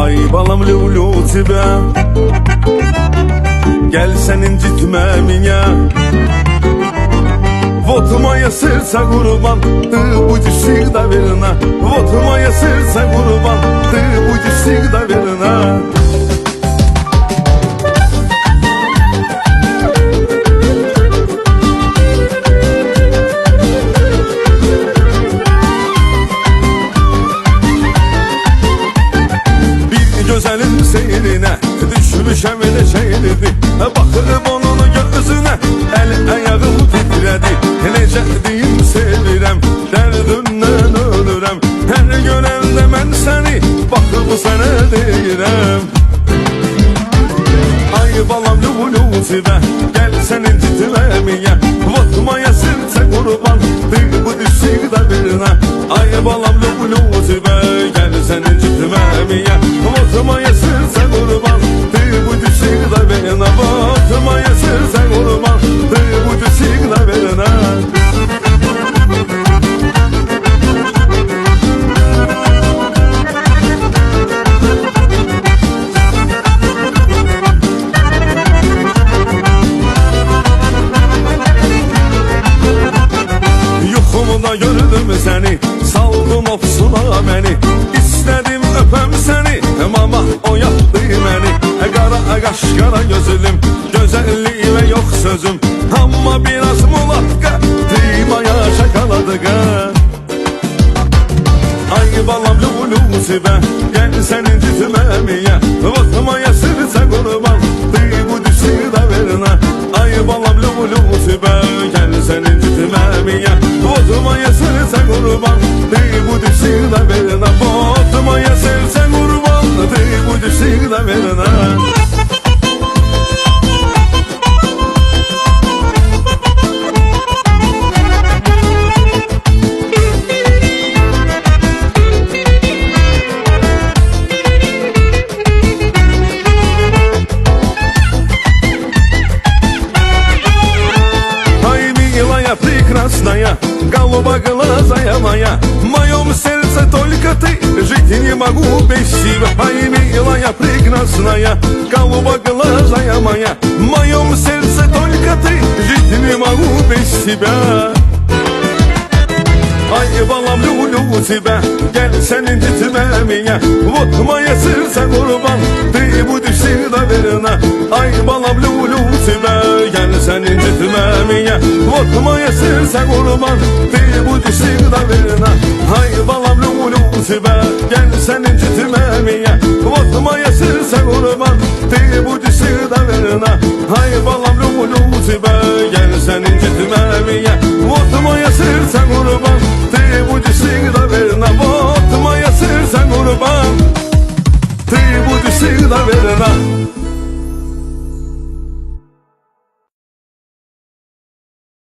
Ay balam lulu tibe, gel sen incitme minya. Votmaya sırsa kurban, bu düşük da verina. Votmaya sırsa kurban, bu düşük da verina. Güzelin seyrine düşmüşem elə şeylidi. Baxırım onun gözüne, el ayağım titredi. Necə deyim sevirəm, dərdimdən ölürəm. Hər görəndə mən səni, baxıb sənə deyirəm. Ay balam lulu sibə, gəl sən incitmə miyə. Votmaya sırça qurban, bu düşük da birine. Ay balam lulu sibə, gəl sən incitmə miyə. Votmaya sırça qurban, bu düşük da birine. Votmaya sırça qurban, bu düşük da birine. Yuxumda gördüm səni, saldın ofsuna məni. İstədim öpəm səni, ama oyatdı məni. Qara qaş, qara gözlüm, gözəlliğə yox sözüm. Amma biraz mulatqa, dimaya şakaladıqa. Ay balam lulu sibə, gəl sən incitmə miyə. Votmaya sırça qurban, bu düşük da verina. Ay balam lulu sibə, gəl sən incitmə miyə. Votmaya sırça qurban, bu düşük da verina. Votmaya sırça qurban, bu düşük da verina. Прекрасная, голубоглазая моя, в моем сердце только ты, жить не могу без тебя. Ай, милая, прекрасная, голубоглазая моя, в моем сердце только ты, жить не могу без тебя. Ay balam lulu sibə, gəl sən incitmə miyə. Votmaya sırça qurban, bu düşük da verina. Ay balam lulu sibə, gəl sən incitmə miyə. Votmaya sırça qurban, bu düşük da verina. Ay balam lulu sibə, gəl sən incitmə miyə. Votmaya sırça qurban, bu düşük da verina. Ay balam lulu sibə, gəl sən incitmə miyə. Votmaya sırça qurban, bu düşük da verina. Votmaya sırça qurban, bu düşük da verina.